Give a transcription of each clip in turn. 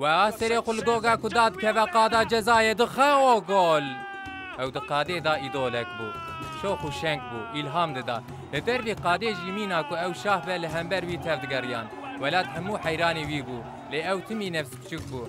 وآسري قلقوغا كداد كذا قادا جزايا دخاو جول او دقادي دا ايدولك بو شوخ و شنك بو الهام ددا لدربي قادي جيمينا كو او شاه لهمبر وي تفدگريان ولات همو حيراني وي بو لي او تمي نفس بچوك بو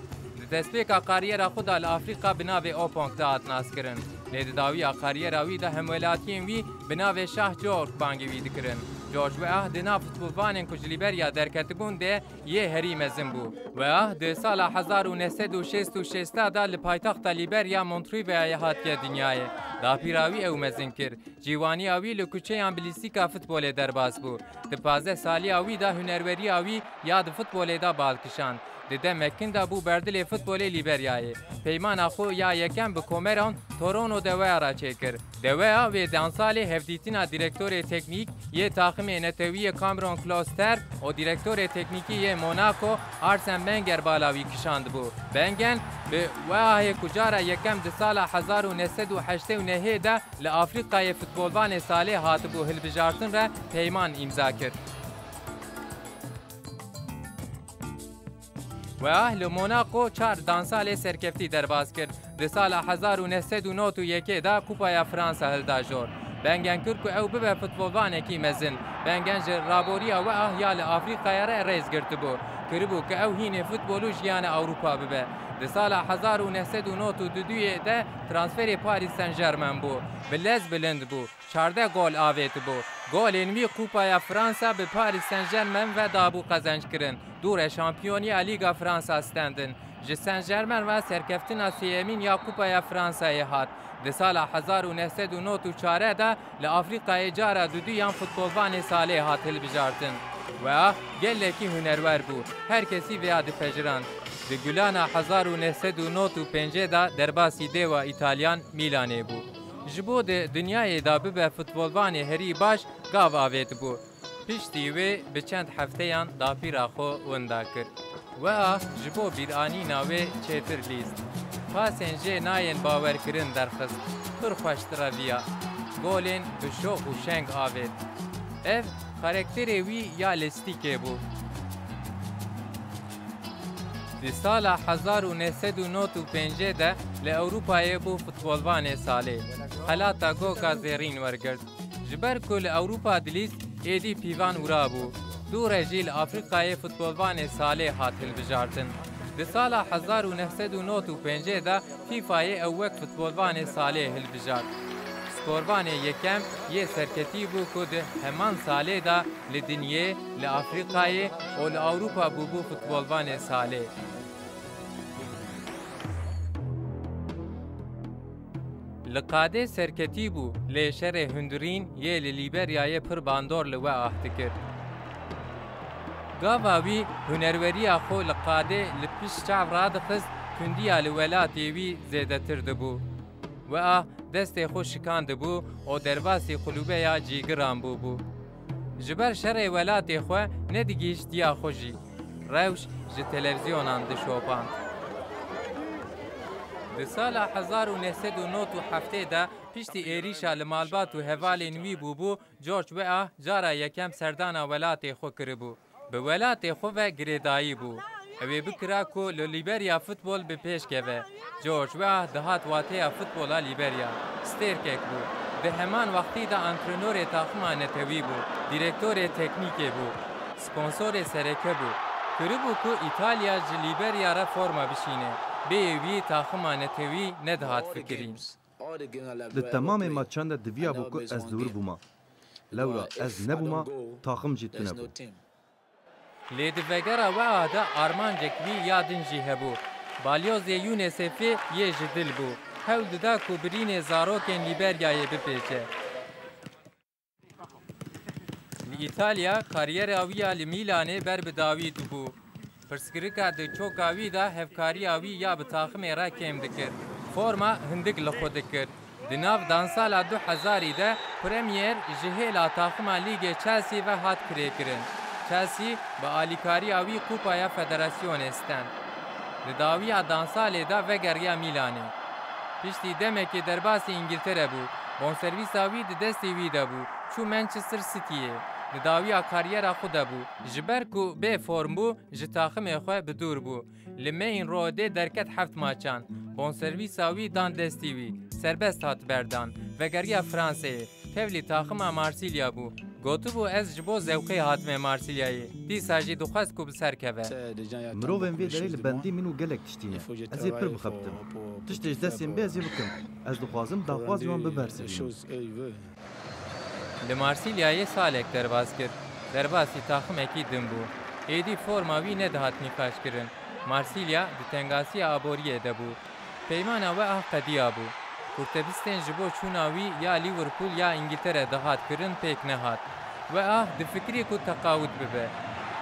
دستپیکا کاریرا خدا لافریقا بناوی اوپونک داد ناس کرن لید داوی کاریرا وی ده همولاتین وی بناوی شاه جورج بانگی وی دکرن جورج و اه دنا فوتبالوانین کج لیبریا درکتبون ده یه هری مزن بو و اه ده سال 1966 دا لپایتخت لیبریا مونتریو هاتیه دنیای دا پیراوی او مزن کر جیوانی اوی لکوچه امبلیسیکا فوتبال درباز بو ده 15 سالی اوی دا هنروری اوی یاد فوتبال دا بالکشان دیده مکن بو بردل فوتبال لیبریای پیمان خو یا یکم به کومران تورونو دویا را چکر دویا و دانسال هفدیتینا دیرکتور تکنیک یه تاخم نتوی کامرون کلاستر و دیرکتور تکنیکی یه موناکو آرسن بنگر بالاوی کشاند بو بنگن به واه کجارا یکم ده سال 1989 ده لافریقای فوتبالوان ساله هاتبو هلبجارتن را پیمان امضا کرد و اهل موناکو 4 دانسال سرکفتی درباز کرد. در سال 1991 دا کوپای فرانسا هلدا جور. بنگن کرد که او ببه فوتبالوانه کی مزن. بنگن جر رابوریا و احیال آفریقای را ریز گرت بو. کربو که او هین فوتبالو جیان اروپا ببه. در سال 1992 دا ترانسفر پاریس سن ژرمن بو. بلز بلند بو. 14 گل آویت بو. گل انوی کوپای فرانسا به پاریس سن ژرمن و دابو قزنج کرن. دور شامپیونی لیگا فرانسا استندن. جه سن ژرمن و سرکفتن سیمین یا کوپای فرانسای هات. در سال 1994 دا لافریقای جارا دودیان فوتبالوان ساله هات هلبجارتن. و گلکی هنرور بو. هر کسی ویاد فجران. در گلان 1995 دا درباسی دیو ایتالیان میلانه بو. جبو د دنیای دا به فوتبالوان هری باش گاو آوید بو. پشتی وی به چند هفته‌یان داپیرا خو وندا کرد. و جبو بیرانی ناوی چیتر لیست. پاسنجه ناین باور کرن درخست. پر خوشتر ویا. گولین به شو و شنگ آوید. اف کاراکتری وی یا لستیکه بو. در سال 1995 ده لأوروپای بو فوتبالوان ساله. حالاتا گوکا زیرین ورگرد. جبر کل اوروپا دلیست ایدی پیوان ورا بو. دو رجیل افریقای فوتبالوان ساله هاتل بجارتن. در سال 1995 ده فیفای اوک فوتبالوان ساله هل بجارد. سپوروان یکم یه سرکتی بو که همان ساله ده لدنیه لافریقای و لأوروپا بو فوتبالوان ساله. لقاده سرکتی بو لیشر هندرین یه لیبریای پر باندور لوه آهد کرد. گاواوی هنروری خو لقاده لپیش چاو راد خست کندیا لولاتی وی زیده ترد بو. و دست خو شکاند بو و درباسی قلوبه یا جیگران بو. جبر شر ولاتی خو ندگیش دیا خوشی. روش جه تلویزیونان دشوپاند. در سال 1997 دا پشتی ایریشا لمالبات و هوال نوی بو جورج و جارا یکم سردانا ولات خو کربو. به ولات خو و گریدایی بو. اوی بکرا کو لیبریا فوتبال به پیش که جورج و دهات واته فوتبال لیبریا ستیرکک بو. ده همان وقتی دا انترنور تاخما نتوی بو. دیرکتور تکنیکی بو. سپانسور سرکه بو. کربو کو ایتالیا لیبریا را فرما بشینه. بیوی تاخما نتوی ندهات فکرین. در تمام ماتشان ده دویا بو که از دور بوما. لورا از نبوما تاخم جیت نبو. لید وگرا و آده آرمان جکوی یادن جی هبو. بالیوز یونسفی یه جدل بو. هول دا کوبرین زاروکن لیبریای بپیچه. ایتالیا کاریر آویا لمیلانه بر بداوی دبو. پرسکریکا د چوکاوی دا هفکاری آوی یا بتاخم را کم دکر. فرما هندک لخو دکر. دناف دانسالا 2000 ده پرمیر جهیلا تاخم لیگ چلسی و هات کری کرن. چلسی با آلیکاری آوی کوپایا فدراسیون استن. داوی دانسال دا وگریا میلانه. پشتی دمه که درباس انگلتره بو. بون سرویس آوی د دستی وی دا بو. چو منچستر سیتیه. li dawiya kariyera xwe de bû. Ji ber ku bê form bû, ji taximê xwe bi dûr bû. Li Main Roadê derket heft maçan. Bonservîsa wî dan destî wî. Serbest hat berdan. Vegeriya Fransayê. Tevlî taxima Marsilya bû. Gotibû ez ji bo zewqê hatime Marsilyayê. Dîsa jî dixwest ku bi ser keve. Mirovên vê derê li bendî min û gelek tiştîne. Ez ê pir bixebitim. Tiştê ji destên bê ez ê bikim. Ez dixwazim daxwaz wan bibersivînim. Li Marsilyayê salek derbas kir. Derbasî taximekî din bû. Êdî forma wî nedihat nîqaşkirin. Marsilya di tengasiya aboriyê de bû. Peymana we ah qediya bû. Kurtebistên ji bo çûna wî ya Liverpool ya İngiltere dihat kirin pêk nehat. We ah di fikrî ku teqawut bibe.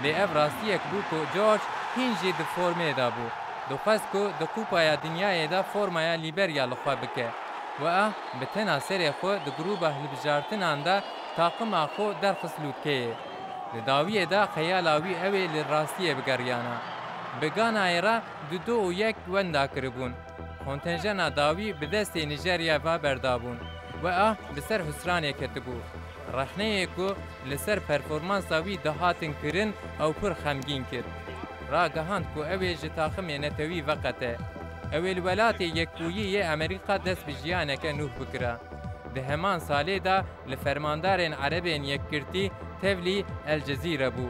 Lê ev rastiyek bû ku George hîn jî di formê de bû. Dixwest ku di Kupaya Dinyayê de formaya Liberya li xwe bike. We ah bi tena serê xwe di grûpa hilbijartinan de taqima xwe derxist lûtkeyê. Li dawiyê de xeyala wî ew ê li rastiyê bigeriyana. Bi Ganayê re 2-1 wenda kiribûn. Kontenjana dawî bi destê Nîjerya ve berdabûn. We ah bi ser husranê ketibû. Rexneyê ku li ser performansa wî dihatin kirin ew pir xemgîn kir. Ragihand ku ew ê ji taximê netewî veqete. Ew ê li welatê Yekbûyî yê Amerîka dest bi jiyaneke nûh bikira. Di heman salê de li fermandarên Erebên Yekkirtî tevlî El Cezîre bû.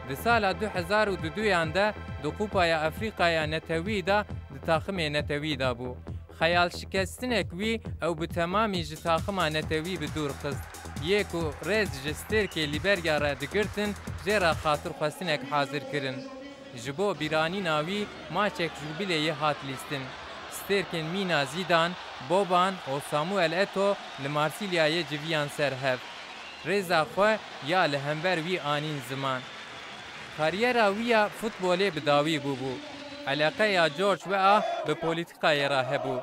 Di sala 2022yan de di Kupaya Efrîqaya netewî de di taximê netewî de bû. Xeyal şikestinek wî ew bi temamî ji taxima netewî bi dûr xist. Yê ku rêz ji stêrkê Liberya re digirtin, jêra xatirxwestinek hazir kirin. Ji bo bîranîna wî maçek jûbileyê hat lîstin. Stêrkên Mîna Zîdan, Boban û Samuel Eto'o li Marsilyayê civiyan ser hev. Rêza xwe ya li hember wî anîn ziman. Kariyera wî ya futbolê bi dawî bûbû. Eleqeya George we ah bi polîtîkayê re hebû.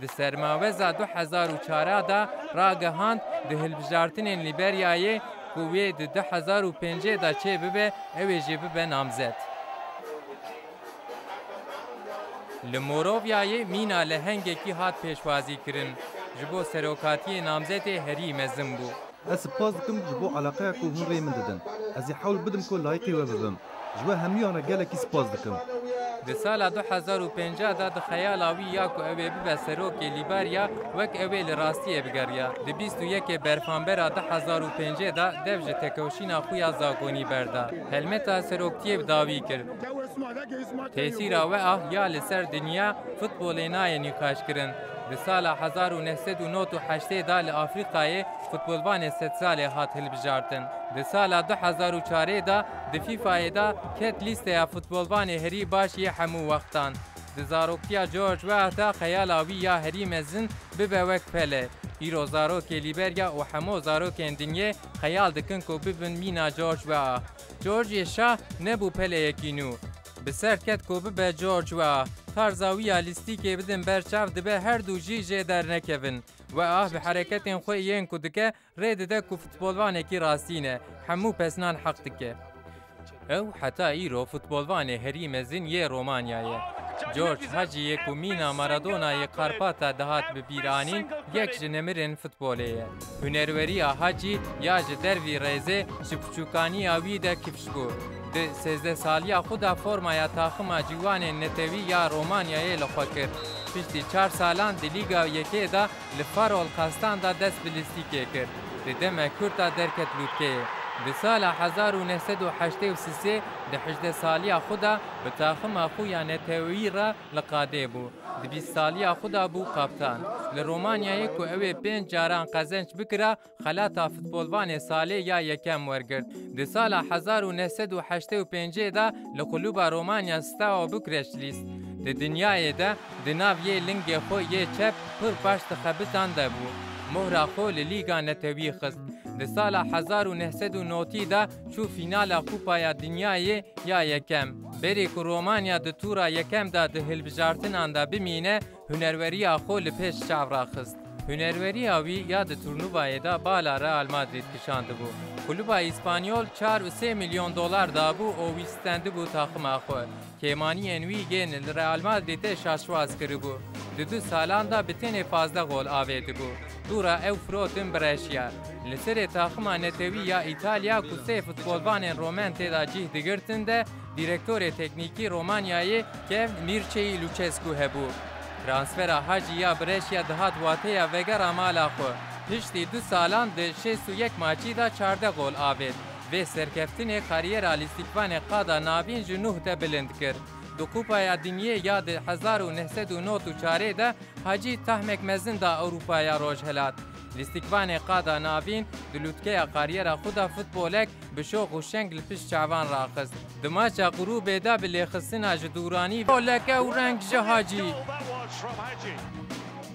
Di sermaveza 2004 da ragihand di hilbijartinên Liberyayê ku wê di 2005 da çê bibe ew ê jê bibe namzet. Li Morovyayê mîna lehengekî hat pêşwazî kirin. Ji bo serokatiyê namzetê herî mezin bû. Ez spas dikim ji bo eleqeya ku hûn rê min didin. Ez ê hewl bidim ku layıqî we bibim. Ji we hemûyan re gelekî spas dikim. Di sala 2005 da di xeyala wî ya ku ew ê bibe serokê Liberya wek ew ê li rastiyê bigeriya. Di 21 berfanbera 2005 da dev ji tekoşîna xwe ya zagonî berda. Helmeta seroktiyê bi dawî kir. Tesîra we ah ya li ser dinya futbolê nayê nîqaşkirin. Di sala 1998 da li Afrikayê futbolvanê sed salê hat hilbijartin. Di sala 2004 da di FIFAyê da ket lîsteya futbolvanê herî baş yê hemû wextan. Di zaroktiya George Weah da xeyala wî ya herî mezin bibe wek Pele. Îro zarokê Liberya û hemû zarokên dinyê xeyal dikin ku bibin mîna George Weah. George Şah nebû Peleyekî nû. Bi ser ket ku bibe George Weah. Tarza wî ya lîstîkê bidin berçav dibe her du jî jê dernekevin. We ah bi hereketên xwe yên ku dike rê dide ku futbolvanekî rastî ne. Hemû pesnan heq dike. Ew heta îro futbolvanê herî mezin yê Romanyayê. George Hacıyê ku mîna Maradonayê Karpata dihat bi bîranîn yek ji nemirên futbolê ye. Hunerweriya Hacî ya ji dervî rêzê ji piçûkaniya wî de kifş bû. Di 13 saliya xwe da formaya taxima cîwanên netewî ya Romanyayê li xwe kir. Piştî 4 salan di Lîga Yekê da li Farol Kastan da dest bi lîstikê kir. Di deme Kurta derket lûtkeyê. Di sala 1983 di 18 saliya xwe da bi taxima xwe ya netewî re li qadê bû. Di 20 saliya xwe da bû kaptan. Li Romanyayê ku ew ê 5 caran qezenç bikira, xelata futbolvanê salê ya yekem wergirt. Di sala 1985 da li Kulûba Romanya Steaua Bukarest lîst. Di dinyayê de di nav yê lingê xwe yê çep pir baş dixebitan de bû. Mohra xwe li Lîga netewî xist. Di sala 1990 da çû fînala Kupaya Dinyayê ya yekem. Berê ku Romanya di tûra yekem da di hilbijartinan da bimîne, hunerweriya xwe li pêş çavra xist. Hunerweriya wî ya di turnuvayê da bala Real Madrid kişandibû. Kulûba İspanyol 4 milyon dolar dabû û wî stendibû taxima xwe. Kêmaniyên wî tên li Real Madridê şaşwaz kiribû. Di 2 salan da bi tenê 15 gol avê dibû. دورا او فروتن برشیا لسر تاخما نتوی یا ایتالیا کو سه فوتبالوان رومان تدا جه دگرتن ده دیرکتور تکنیکی رومانیای که میرچی لوچسکو هبو ترانسفر حاجی یا برشیا دهات واته وگر مالا خو پشتی 2 سالان ده 61 ماچی دا 14 گل آورد و سرکفتن کاریر لیستیکوان قادا نابین جنوه ده بلند کرد دو کوپایا دنیای یاد 1994 ده حاجی تحمک مزن دا اروپایا روش هلات لیستیکوان قادا نابین دلوتکه کاریر خدا فوتبولک بشوق و شنگ لپش چاوان راقص دماچا غروب دا بلیخصنا جدورانی بولکه و رنگ جهاجی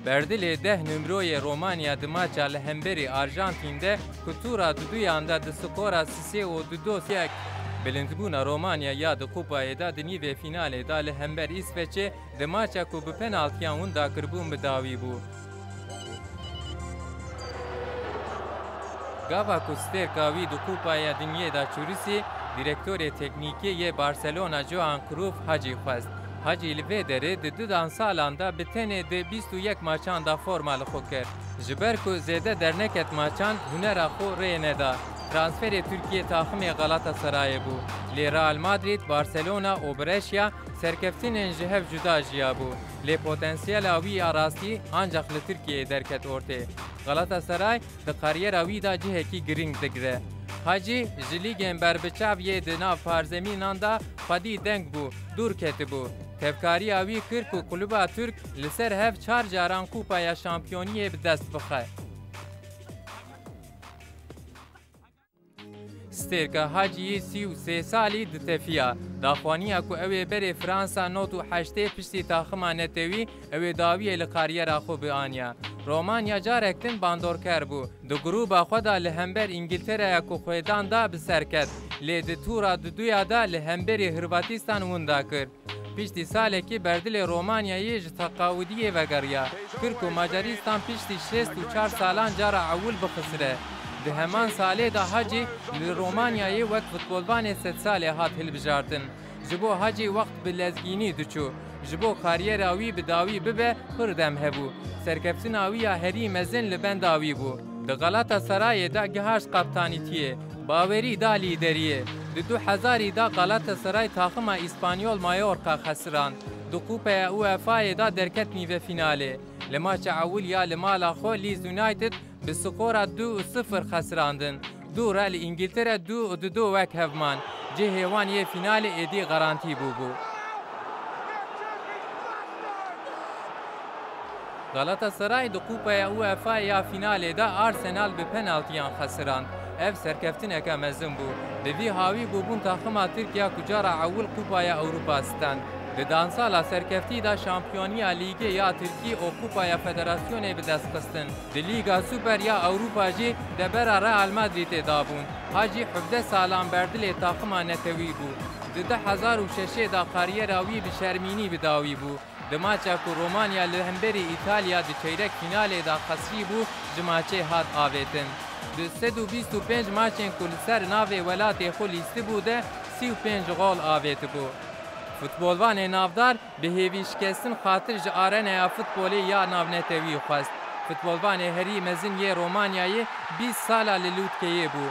بردل 10 نمروی رومانیا دماچا لهمبری آرژانتین ده کتورا دودویانده ده سکورا 3-2 بلندبونا رومانیا یا د کوپای دا د نیوه فینال دا لهمبر اسپچه دماچا کو به پنالتیان وندا کربون بداوی بو گاوا کوستر کاوی د کوپای دنیای دا چوریسی دیرکتور تکنیکی ی بارسلونا جوان کروف حاجی خواست حاجی لویدره د 2 سالاندا بتنه د 21 ماچان دا فرمال خو کرد جبر کو زیده درنکت ماچان هنر خو ریندا ترانسفر ترکیه تاخم غلاتاسرای بو لی رئال مادرید بارسلونا و برشیا سرکفتین جهف جدا جیا بو لی پتانسیل اوی آراستی آنجاق لترکیه درکت اورته غلاتاسرای د کاریر اوی دا جهه کی گرینگ دگره حاجی جلیگن بربچاویه د ناو پارزمینان دا خودی دنگ بو دور کت بو تفکاری اوی کرک و کلوبا ترک لسر هف 4 جاران کوپایا شامپیونیه به دست بخه سترکا حاجی 33 سالی د تفیا داخوانیا کو اوی بر فرانسا نوتو 8 پشتی تاخما نتوی اوی داوی لقاریر خو بیانیا رومانیا جارکتن باندورکر بو د گروب خدا لهمبر انگلترا کو خویدان دا بسرکت لی د تورا د دویا دا لهمبر هرباتستان وندا کر پشتی ساله کی بردل رومانیایی ج تقاودی وگریا کرکو مجاریستان پشتی 64 سالان جارا اول بخسره ده همان ساله دا حاجی لرومانیایی وقت فوتبولبان 100 ساله هات هلبجاردن جبو حاجی وقت بلزگینی دچو جبو کاریر اوی بداوی ببه پردم هبو سرکفتن اوی هری مزن لبند اوی بو ده غلاتاسرای دا گهاش قبطانیتیه باوری دا لیدریه د 2000 دا غلاتاسرای تاخما اسپانیول مایورکا خسران دو کوپا اوفا دا درکت نیوه فیناله لماچ اول یا لمالا خو لیز یونایتد بسکورا 2-0 خسراندن دورا لانگلترا 2-2 وک هفمان جهوان یه فینال ایدی غرانتی بو غلاتاسرای دو کوپا اوفا یا فینال دا آرسنال به پنالتیان خسراند اف سرکفتن که مزن بو دوی هاوی بوبون تاخما ترکیا کجارا اول کوپای اروپا ستند د دانسالا سرکفتی دا شامپیونیا لیگ یا ترکی او کوپای فدراسیون به دست خستن د لیگا سوپر یا اروپا جی د بر رئال مادرید دابون حاجی 17 سالان بردل تاخما نتوی بو د 2006 دا کاریر اوی به شرمینی بداوی بو د ماچا کو رومانیا لهمبری ایتالیا د چیرک فینال دا خسری بو جماچه هات آویتن د 125 ماچن کل سر ناوی ولات خو لیست بوده 35 گل آویت بو فوتبولوان نافدار به هیوی شکستن خاطر ج آرنه فوتبولی یا ناونتوی خواست فوتبولوان هری مزن یه رومانیایی 20 ساله للوتکیه بو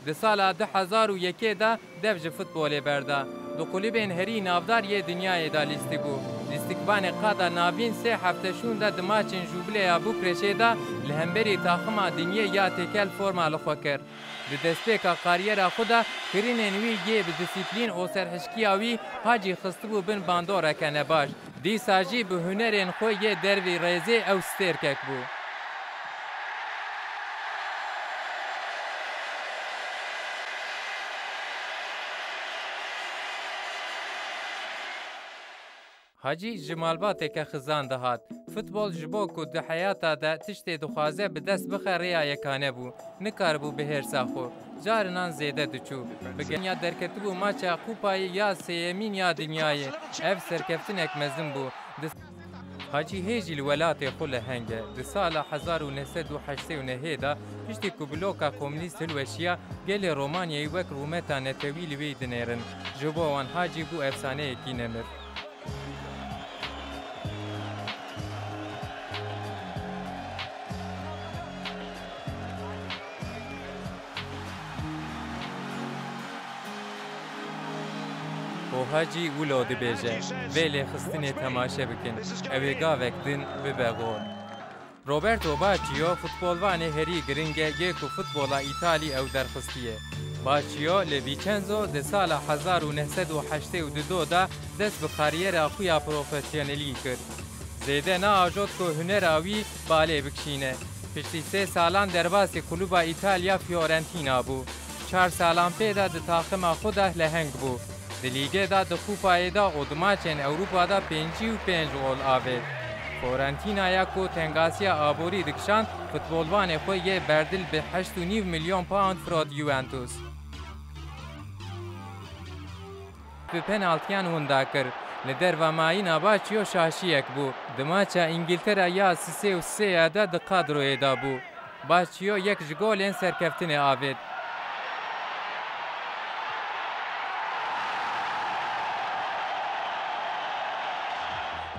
د سال 2001 دا دفج فوتبول برده دو کلیبین هری نافدار یه دنیای دا لیستی بو لیستیکوان قادا ناوین 3 هفته شون دا دماچن جوبله بو پرشه دا لهمبری تاخما دنیا یا تکل فرما لخوا کرد د دسپیکا کاریر خدا کرین نوی گی به دیسیپلین او سرحشکیاوی حاجی خستبو بن باندورا کنه باش دی ساجی به هنرین خو یه دروی ریزه او سترکک بو حاجی جمالباته که خزان دهات فوتبال جبو کو د حیاتا ده تشتی دخوازه به دست بخریا یکانه بو نکار بو بهر ساخو جارنان زیده دچو بگنیا درکتبو ماچا کوپای یا سیمین یا دنیای اف سرکفتنک مزن بو حاجی هیجی الولات خل هنگه د سال 1989 دا پشتی کو بلوکا کمونیست الوشیا گل رومانیای وک رومتا نتوی لوی دنیرن جبو وان حاجی بو افسانه کی نمر حاجی ولو دبیجه ویلی خستنی تماشه بکن اوی گاوک دن ببغور روبرتو باچیو فوتبولوان هری گرینگه یکو فوتبولا ایتالی او درخستیه باچیو لویچنزو د سال 1982 دا دست به کاریر خویا پروفسیونلی کرد زیده نا آجود که هنراوی باله بکشینه پشتی 3 سالان درباسی کلوبا ایتالیا فیورنتینا بو 4 سالان پیدا د تاخم خوده لهنگ بو د لیگه دا د کوپای دا او د ماچن اوروپا دا 55 گل آورد فیورنتینا یا کو تنگاسیا آبوری دکشان فوتبولوان خو یه بردل به 8.5 میلیون پوند فراد یوونتوس به پنالتیان هوندا کرد لدر و ماینا باچیو شاشیک بو دماچا انگلترا یا 3-3 دا د قادروی دا بو باچیو یک جگولین سرکفتن آورد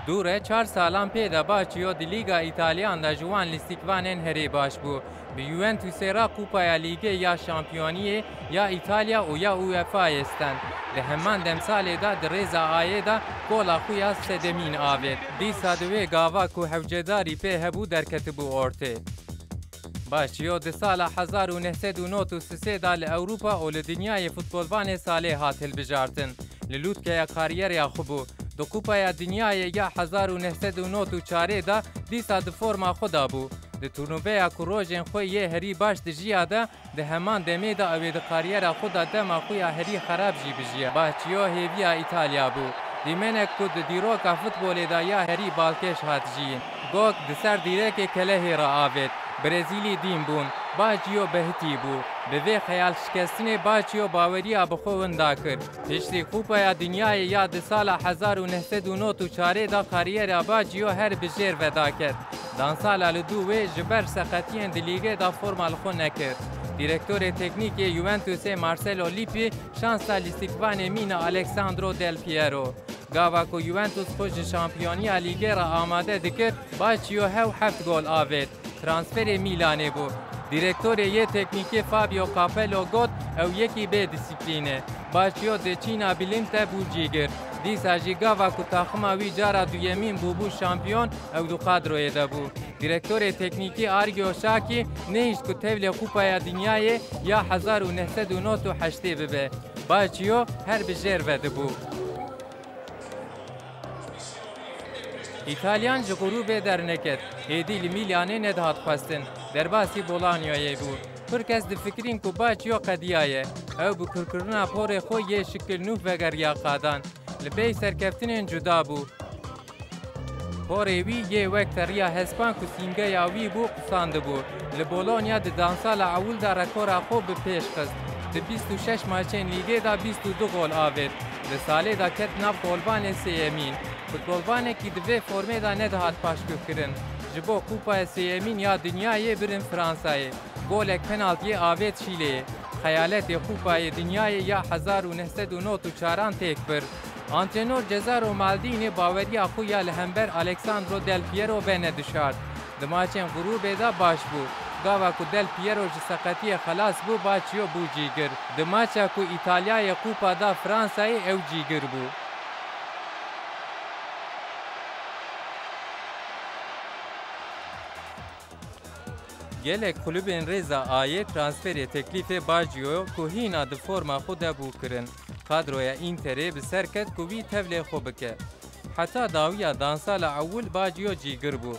دوره 4 سالان پیدا باچیو دی لیگا ایتالیان دا جوان لیستیکوانین هری باش بو به یوونتوس را کوپا لیگه یا شامپیونیه یا ایتالیا و یا اوفا استن ده همان دمسال دا دریزا آیه دا گولا خویا سدمین آوید دی سادوه گاوا کو حوجداری په هبو در کتبو اورته باچیو د سال 1993 دا لاوروپا او لدنیای فوتبولوان ساله هاتل بجارتن للوت که کاریر یا خوبو دو کوپا دنیای یا 1994 دا دیسا د فرما خدا بو د تورنوبه کوروجن خو یه هری باش د جیاده د همان دمه دا او د کاریر خدا دما خو یا هری خراب جی بجیا باچیو هیویا ایتالیا بو دیمنه کو د دیرو کا فوتبال دا یا هری بالکش هات جی گوک د سر دیره که کله را آوید برزیلی دین بون باچیو بهتی بو به وی خیال شکستن باچیو باوریا بخووندا کرد پشتی کوپا دنیای یاد سال 1994 دا کاریر باچیو هر بجیر ودا کرد دان سال لدوه جبر سقطین د لیگه دا فرمال خو نکرد دیرکتور تکنیک یوونتوس مارسلو لیپی شانس لیستیکوان مینا الکساندرو دل پیرو گاوا کو یوونتوس خوش شامپیونی لیگه را آماده دکر باچیو هاو 7 گل آورد ترانسفر میلانه بو دیرکتور یه تکنیکی فابیو کاپلو گوت او یکی به دیسیپلینه باچیو د چینا بیلینته بو جیگر دیسا جیگاوا کو تاخما وی جارا دویمین بو شامپیون او دو قادروی ده بو دیرکتور تکنیکی آرگیو شاکی نیشت کو تول کوپا دنیای یا 1998 ببه باچیو هر بجر وده بو ایتالیان جغروب در نکت هیدی میلیانه ندهات خواستن در باسی بولانیای بود پرکس د فکرین کو باچیو قدیایه او بو کرکرنا پور خو یه شکل نوف وگریا قادان لبی سرکفتن جدا بو پوری وی یه وقت ریا هسپان کو سینگه یاوی بو قساند بو لبولونیا د دانسال اول دا رکورا خو به پیش قصد د 26 ماچین لیگه دا 22 گل آورد د ساله دا کت ناف گلبان سیمین فوتبولوانه کی دوی فرمه دا ندهات پاشکو کرن جبو کوپا سیمین یا دنیای برن فرانسای گولک پنالتی آوید شیله خیالت کوپا دنیای یا 1994 تک بر آنترنور جزارو مالدین باوری اخو یا لهمبر الکساندرو دل پیرو بین دشارد دماچن غروب دا باش بو گاوا کو دل پیرو جسقتی خلاص بو باچیو بو جیگر دماچا کو ایتالیا کوپا دا فرانسای او جیگر بو gelek kulübün reza ayê transferê teklîfê Baggio ku hîna di forma xwe de bû kirin. Kadroya Interê bi ser ket ku wî tevlê xwe bike. Heta dawiya dansala ewil Baggio cîgir bû.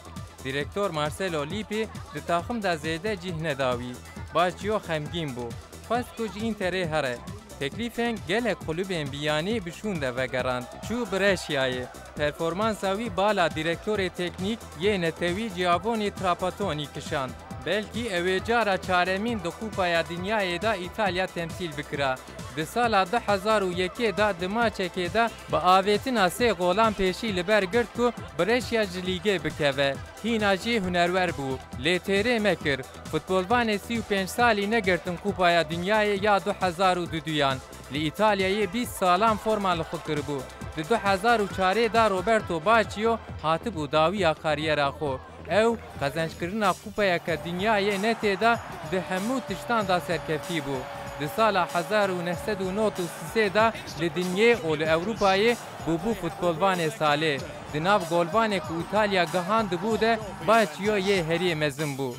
Direktor Marcelo Lippi di taxim da zêde cih nedawî. Baggio xemgîn bû. Xwest ku ji Interê here. Teklîfên gelek kulübên biyanî bişûn de vegerand. Çû Bresciayê. Performansa wî bala direktorê teknîk yê netewî Giovanni Trapattoni kişand. Belki ev cara çaremîn di Kupaya Dinyayê da İtalya temsil bikira. Di sala 2001 da di maçekê de bi avêtina sê golan pêşî li ber girt ku Brescia ji lîgê bikeve. Hîna jî hunerwer bû. Lê têrê mekir. Futbolvanê 35 salî negirtin Kupaya Dinyayê ya 2002yan. Li İtalyayê 20 salan forma li xwe kiribû. Di 2004 da Roberto Baggio hatibû dawiya kariyera xwe. Ew qezençkirina Kupayeke Dinyayê netê de di hemû tiştan da serkeftî bû. di sala 1993 da li dinyê û li Ewropayê bûbû futbolvanê salê. Di nav golvanê ku İtalya gihand dibû de Baccio yê herî mezin bû.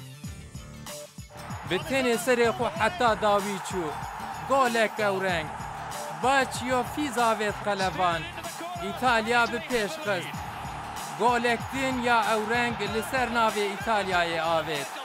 Bi tenê serê xwe heta dawî çû. Golek ewreng. Baccio fîza vêt qelevan. İtalya bi pêş xist. Golek din ya ewreng li ser navê İtalyayê avêt.